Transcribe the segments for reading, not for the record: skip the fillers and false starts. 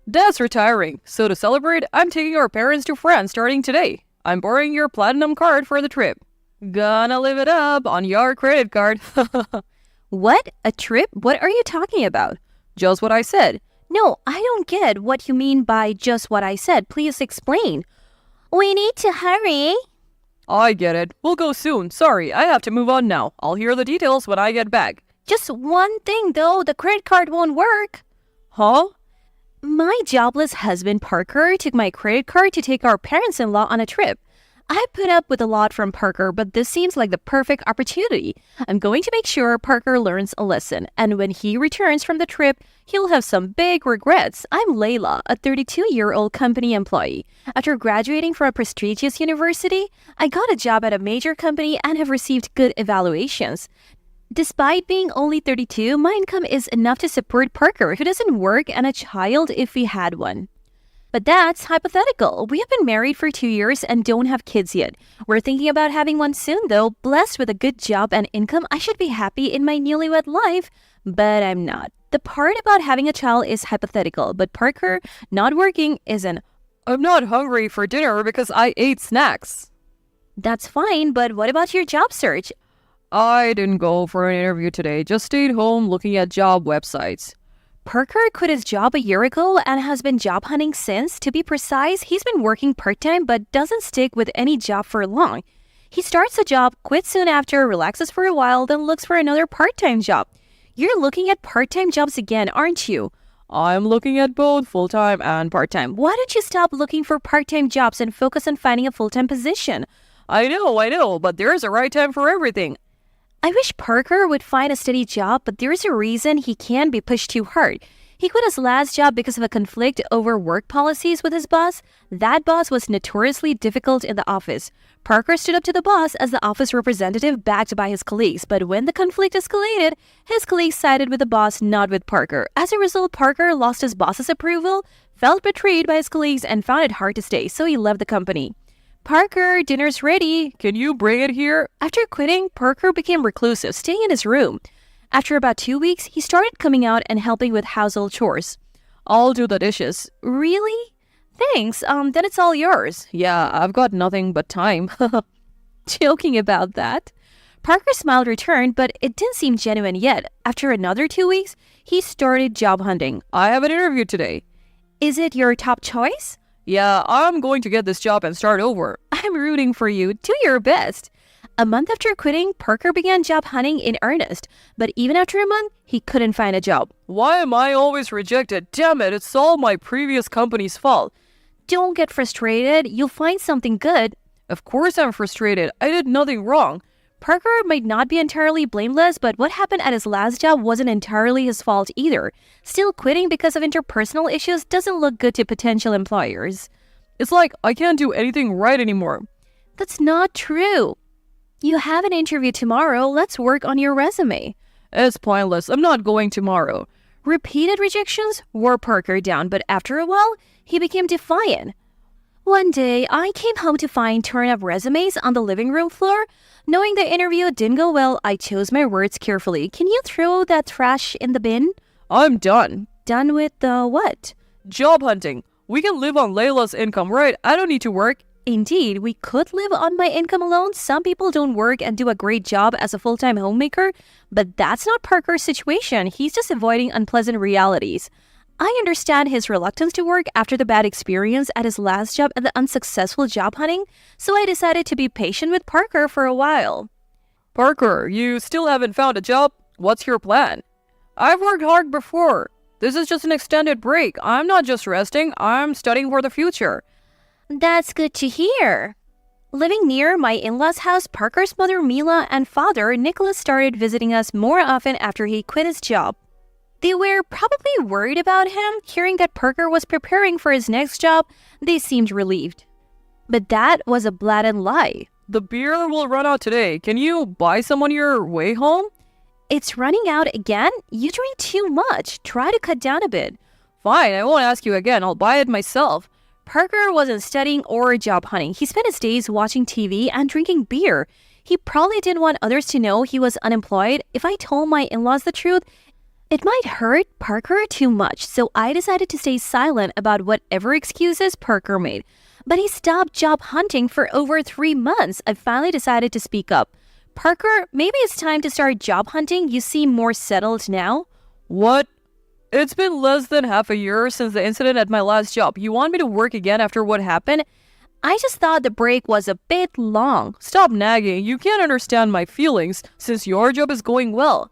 That's retiring. So to celebrate, I'm taking our parents to France starting today. I'm borrowing your platinum card for the trip. Gonna live it up on your credit card. What? A trip? What are you talking about? Just what I said. No, I don't get what you mean by just what I said. Please explain. We need to hurry. I get it. We'll go soon. Sorry, I have to move on now. I'll hear the details when I get back. Just one thing though, the credit card won't work. Huh? My jobless husband Parker took my credit card to take our parents-in-law on a trip. I put up with a lot from Parker, but this seems like the perfect opportunity. I'm going to make sure Parker learns a lesson, and when he returns from the trip, he'll have some big regrets. I'm Layla, a 32-year-old company employee. After graduating from a prestigious university, I got a job at a major company and have received good evaluations. Despite being only 32, my income is enough to support Parker, who doesn't work, and a child if we had one. But that's hypothetical. We have been married for 2 years and don't have kids yet. We're thinking about having one soon though. Blessed with a good job and income, I should be happy in my newlywed life, but I'm not. The part about having a child is hypothetical, but Parker not working isn't. I'm not hungry for dinner because I ate snacks. That's fine, but what about your job search? I didn't go for an interview today, just stayed home looking at job websites. Parker quit his job a year ago and has been job hunting since. To be precise, he's been working part-time but doesn't stick with any job for long. He starts a job, quits soon after, relaxes for a while, then looks for another part-time job. You're looking at part-time jobs again, aren't you? I'm looking at both full-time and part-time. Why don't you stop looking for part-time jobs and focus on finding a full-time position? I know, but there's a right time for everything. I wish Parker would find a steady job, but there's a reason he can't be pushed too hard. He quit his last job because of a conflict over work policies with his boss. That boss was notoriously difficult in the office. Parker stood up to the boss as the office representative backed by his colleagues, but when the conflict escalated, his colleagues sided with the boss, not with Parker. As a result, Parker lost his boss's approval, felt betrayed by his colleagues, and found it hard to stay, so he left the company. Parker, dinner's ready. Can you bring it here? After quitting, Parker became reclusive, staying in his room. After about 2 weeks, he started coming out and helping with household chores. I'll do the dishes. Really? Thanks, then it's all yours. Yeah, I've got nothing but time. Joking about that. Parker's smile returned, but it didn't seem genuine yet. After another 2 weeks, he started job hunting. I have an interview today. Is it your top choice? Yeah, I'm going to get this job and start over. I'm rooting for you. Do your best. A month after quitting, Parker began job hunting in earnest. But even after a month, he couldn't find a job. Why am I always rejected? Damn it, it's all my previous company's fault. Don't get frustrated. You'll find something good. Of course I'm frustrated. I did nothing wrong. Parker might not be entirely blameless, but what happened at his last job wasn't entirely his fault either. Still, quitting because of interpersonal issues doesn't look good to potential employers. It's like I can't do anything right anymore. That's not true. You have an interview tomorrow. Let's work on your resume. It's pointless. I'm not going tomorrow. Repeated rejections wore Parker down, but after a while, he became defiant. One day, I came home to find torn-up resumes on the living room floor. Knowing the interview didn't go well, I chose my words carefully. Can you throw that trash in the bin? I'm done. Done with the what? Job hunting. We can live on Layla's income, right? I don't need to work. Indeed, we could live on my income alone. Some people don't work and do a great job as a full-time homemaker, but that's not Parker's situation. He's just avoiding unpleasant realities. I understand his reluctance to work after the bad experience at his last job and the unsuccessful job hunting, so I decided to be patient with Parker for a while. Parker, you still haven't found a job? What's your plan? I've worked hard before. This is just an extended break. I'm not just resting, I'm studying for the future. That's good to hear. Living near my in-laws' house, Parker's mother Mila and father Nicholas started visiting us more often after he quit his job. They were probably worried about him. Hearing that Parker was preparing for his next job, they seemed relieved. But that was a blatant lie. The beer will run out today. Can you buy some on your way home? It's running out again? You drink too much. Try to cut down a bit. Fine, I won't ask you again. I'll buy it myself. Parker wasn't studying or job hunting. He spent his days watching TV and drinking beer. He probably didn't want others to know he was unemployed. If I told my in-laws the truth, It might hurt Parker too much, so I decided to stay silent about whatever excuses Parker made. But he stopped job hunting for over 3 months. I finally decided to speak up. Parker, maybe it's time to start job hunting. You seem more settled now. What? It's been less than half a year since the incident at my last job. You want me to work again after what happened? I just thought the break was a bit long. Stop nagging. You can't understand my feelings since your job is going well.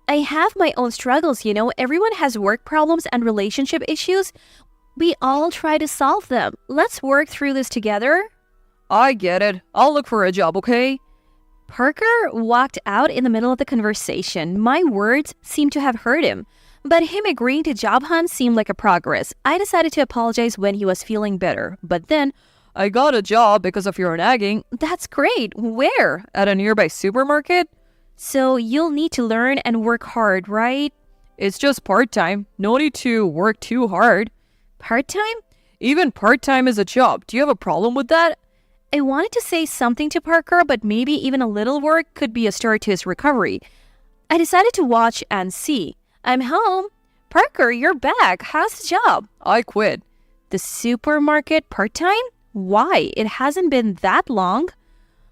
I have my own struggles, you know. Everyone has work problems and relationship issues. We all try to solve them. Let's work through this together. I get it. I'll look for a job, okay? Parker walked out in the middle of the conversation. My words seemed to have hurt him, but him agreeing to job hunt seemed like a progress. I decided to apologize when he was feeling better, but then, I got a job because of your nagging. that's great. Where? At a nearby supermarket? So you'll need to learn and work hard, right? It's just part-time. No need to work too hard. Part-time? Even part-time is a job. Do you have a problem with that? I wanted to say something to Parker, but maybe even a little work could be a start to his recovery. I decided to watch and see. I'm home. Parker, you're back. How's the job? I quit. The supermarket part-time? Why? It hasn't been that long.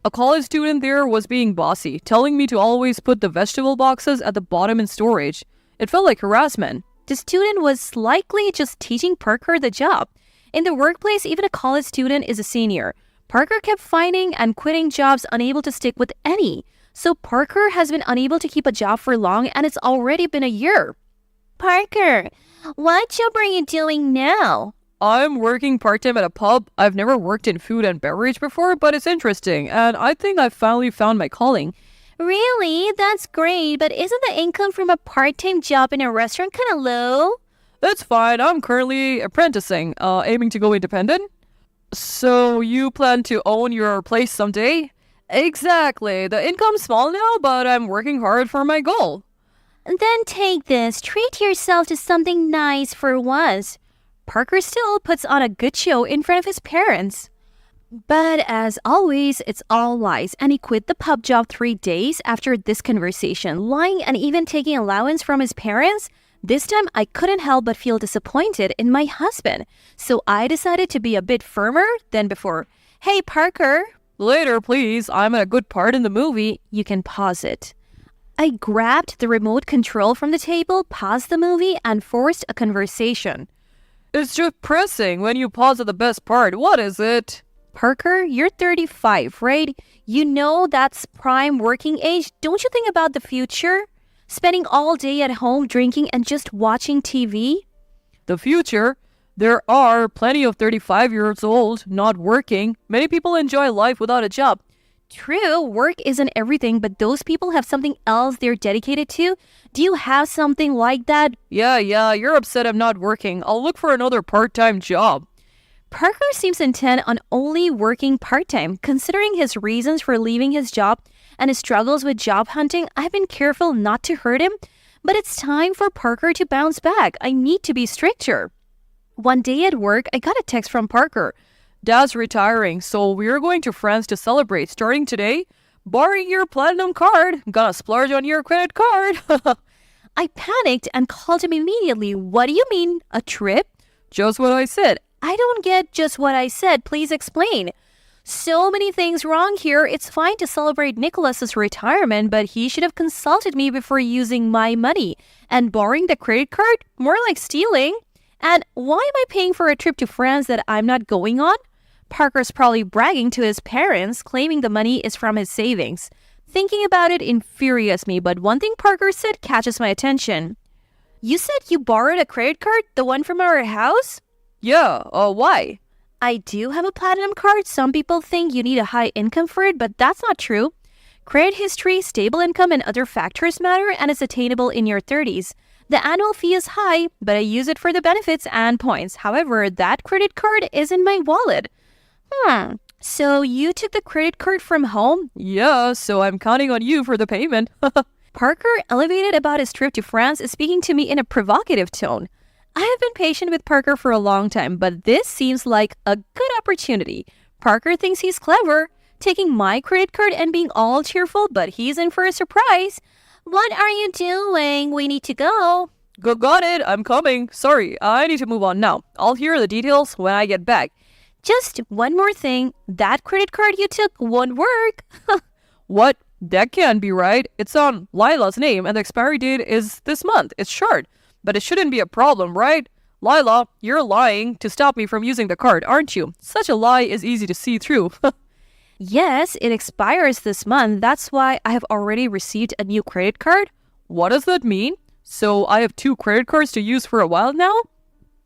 A college student there was being bossy, telling me to always put the vegetable boxes at the bottom in storage. It felt like harassment. The student was likely just teaching Parker the job. In the workplace, even a college student is a senior. Parker kept finding and quitting jobs unable to stick with any. So Parker has been unable to keep a job for long, and it's already been a year. Parker, what job are you doing now? I'm working part-time at a pub. I've never worked in food and beverage before, but it's interesting, and I think I finally found my calling. Really? That's great, but isn't the income from a part-time job in a restaurant kind of low? That's fine. I'm currently apprenticing, aiming to go independent. So you plan to own your place someday? Exactly. The income's small now, but I'm working hard for my goal. Then take this. Treat yourself to something nice for once. Parker still puts on a good show in front of his parents. But as always, it's all lies, and he quit the pub job 3 days after this conversation, lying and even taking allowance from his parents. This time, I couldn't help but feel disappointed in my husband, so I decided to be a bit firmer than before. Hey, Parker. Later, please. I'm at a good part in the movie. You can pause it. I grabbed the remote control from the table, paused the movie, and forced a conversation. It's just pressing when you pause at the best part. What is it? Parker, you're 35, right? You know that's prime working age. Don't you think about the future? Spending all day at home drinking and just watching TV? The future? There are plenty of 35-year-olds not working. Many people enjoy life without a job. True, work isn't everything, but those people have something else they're dedicated to. Do you have something like that? Yeah, you're upset I'm not working. I'll look for another part-time job. Parker seems intent on only working part-time. Considering his reasons for leaving his job and his struggles with job hunting, I've been careful not to hurt him. But it's time for Parker to bounce back. I need to be stricter. One day at work, I got a text from Parker. Dad's retiring, so we're going to France to celebrate starting today. Borrowing your platinum card. Gonna splurge on your credit card. I panicked and called him immediately. What do you mean, a trip? Just what I said. I don't get just what I said. Please explain. So many things wrong here. It's fine to celebrate Nicholas's retirement, but he should have consulted me before using my money. And borrowing the credit card? More like stealing. And why am I paying for a trip to France that I'm not going on? Parker's probably bragging to his parents, claiming the money is from his savings. Thinking about it infuriates me, but one thing Parker said catches my attention. You said you borrowed a credit card? The one from our house? Yeah, why? I do have a platinum card. Some people think you need a high income for it, but that's not true. Credit history, stable income, and other factors matter, and it's attainable in your 30s. The annual fee is high, but I use it for the benefits and points. However, that credit card is in my wallet. So you took the credit card from home? Yeah, so I'm counting on you for the payment. Parker, elevated about his trip to France, is speaking to me in a provocative tone. I have been patient with Parker for a long time, but this seems like a good opportunity. Parker thinks he's clever, taking my credit card and being all cheerful, but he's in for a surprise. What are you doing? We need to go. Got it. I'm coming. Sorry, I need to move on now. I'll hear the details when I get back. Just one more thing. That credit card you took won't work. What? That can't be right. It's on Lila's name and the expiry date is this month. It's short. But it shouldn't be a problem, right? Lila, you're lying to stop me from using the card, aren't you? Such a lie is easy to see through. Yes, it expires this month. That's why I have already received a new credit card. What does that mean? So I have 2 credit cards to use for a while now?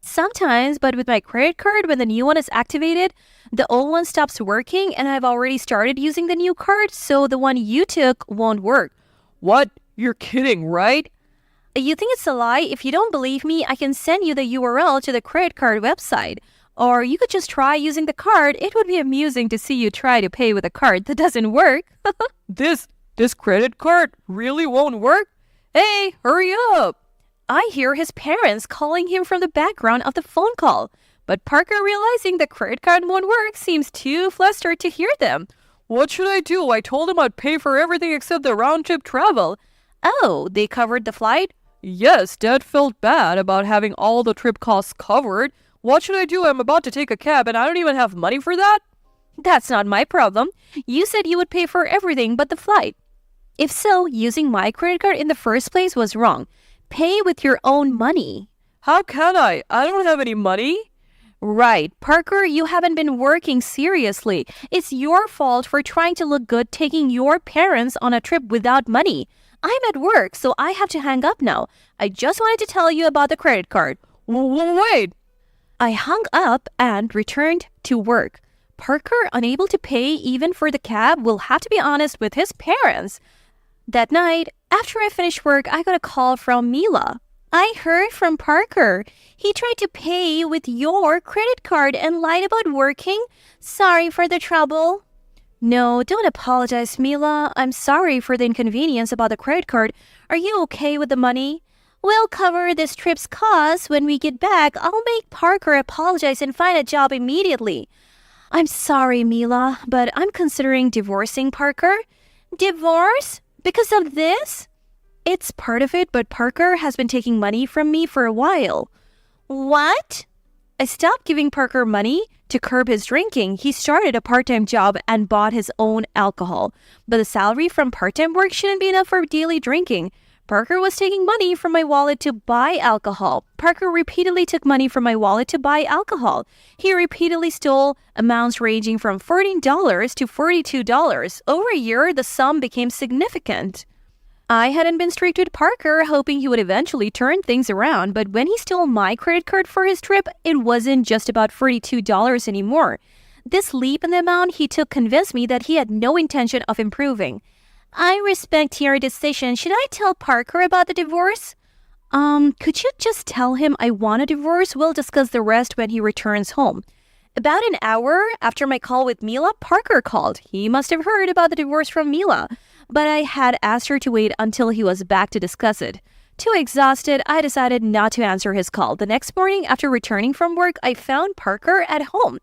Sometimes, but with my credit card, when the new one is activated, the old one stops working and I've already started using the new card, so the one you took won't work. What? You're kidding, right? You think it's a lie? If you don't believe me, I can send you the URL to the credit card website. Or you could just try using the card. It would be amusing to see you try to pay with a card that doesn't work. This credit card really won't work? Hey, hurry up! I hear his parents calling him from the background of the phone call. But Parker, realizing the credit card won't work, seems too flustered to hear them. What should I do? I told him I'd pay for everything except the round-trip travel. Oh, they covered the flight? Yes, Dad felt bad about having all the trip costs covered. What should I do? I'm about to take a cab and I don't even have money for that? That's not my problem. You said you would pay for everything but the flight. If so, using my credit card in the first place was wrong. Pay with your own money. How can I? I don't have any money. Right. Parker, you haven't been working seriously. It's your fault for trying to look good taking your parents on a trip without money. I'm at work, so I have to hang up now. I just wanted to tell you about the credit card. Wait. I hung up and returned to work. Parker, unable to pay even for the cab, will have to be honest with his parents. That night, after I finished work, I got a call from Mila. I heard from Parker. He tried to pay with your credit card and lied about working. Sorry for the trouble. No, don't apologize, Mila. I'm sorry for the inconvenience about the credit card. Are you okay with the money? We'll cover this trip's costs when we get back. I'll make Parker apologize and find a job immediately. I'm sorry, Mila, but I'm considering divorcing Parker. Divorce? Because of this? It's part of it, but Parker has been taking money from me for a while. What? I stopped giving Parker money to curb his drinking. He started a part-time job and bought his own alcohol. But the salary from part-time work shouldn't be enough for daily drinking. Parker was taking money from my wallet to buy alcohol. Parker repeatedly took money from my wallet to buy alcohol. He repeatedly stole amounts ranging from $14 to $42. Over a year, the sum became significant. I hadn't been strict with Parker, hoping he would eventually turn things around, but when he stole my credit card for his trip, it wasn't just about $42 anymore. This leap in the amount he took convinced me that he had no intention of improving. I respect your decision. Should I tell Parker about the divorce? Could you just tell him I want a divorce? We'll discuss the rest when he returns home. About an hour after my call with Mila, Parker called. He must have heard about the divorce from Mila, but I had asked her to wait until he was back to discuss it. Too exhausted, I decided not to answer his call. The next morning, after returning from work, I found Parker at home.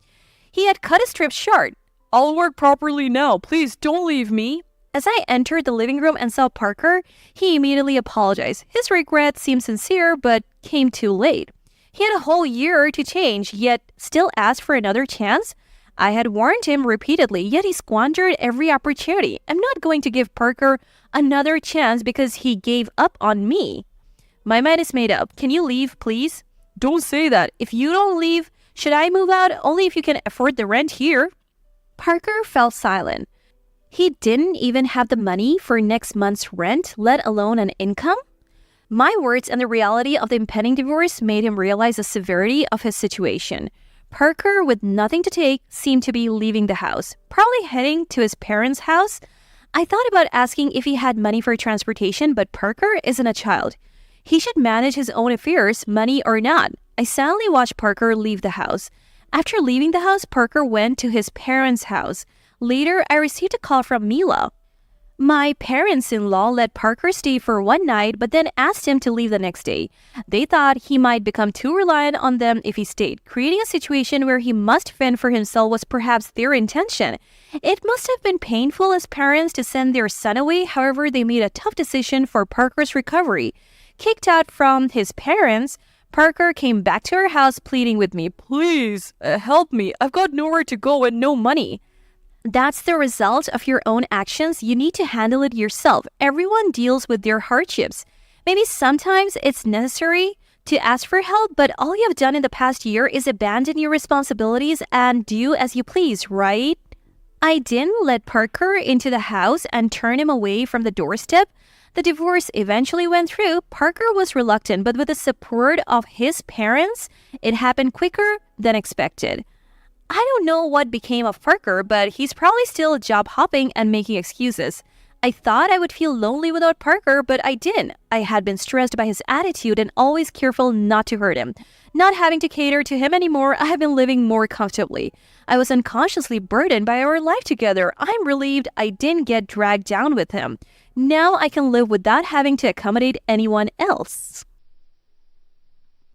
He had cut his trip short. I'll work properly now. Please don't leave me. As I entered the living room and saw Parker, he immediately apologized. His regret seemed sincere, but came too late. He had a whole year to change, yet still asked for another chance. I had warned him repeatedly, yet he squandered every opportunity. I'm not going to give Parker another chance because he gave up on me. My mind is made up. Can you leave, please? Don't say that. If you don't leave, should I move out? Only if you can afford the rent here. Parker fell silent. He didn't even have the money for next month's rent, let alone an income. My words and the reality of the impending divorce made him realize the severity of his situation. Parker, with nothing to take, seemed to be leaving the house, probably heading to his parents' house. I thought about asking if he had money for transportation, but Parker isn't a child. He should manage his own affairs, money or not. I silently watched Parker leave the house. After leaving the house, Parker went to his parents' house. Later, I received a call from Mila. My parents-in-law let Parker stay for one night but then asked him to leave the next day. They thought he might become too reliant on them if he stayed. Creating a situation where he must fend for himself was perhaps their intention. It must have been painful as parents to send their son away. However, they made a tough decision for Parker's recovery. Kicked out from his parents, Parker came back to our house pleading with me, Please, help me. I've got nowhere to go and no money. That's the result of your own actions. You need to handle it yourself. Everyone deals with their hardships. Maybe sometimes it's necessary to ask for help, but all you have done in the past year is abandon your responsibilities and do as you please, right? I didn't let Parker into the house and turn him away from the doorstep. The divorce eventually went through. Parker was reluctant, but with the support of his parents, it happened quicker than expected. I don't know what became of Parker, but he's probably still job hopping and making excuses. I thought I would feel lonely without Parker, but I didn't. I had been stressed by his attitude and always careful not to hurt him. Not having to cater to him anymore, I have been living more comfortably. I was unconsciously burdened by our life together. I'm relieved I didn't get dragged down with him. Now I can live without having to accommodate anyone else.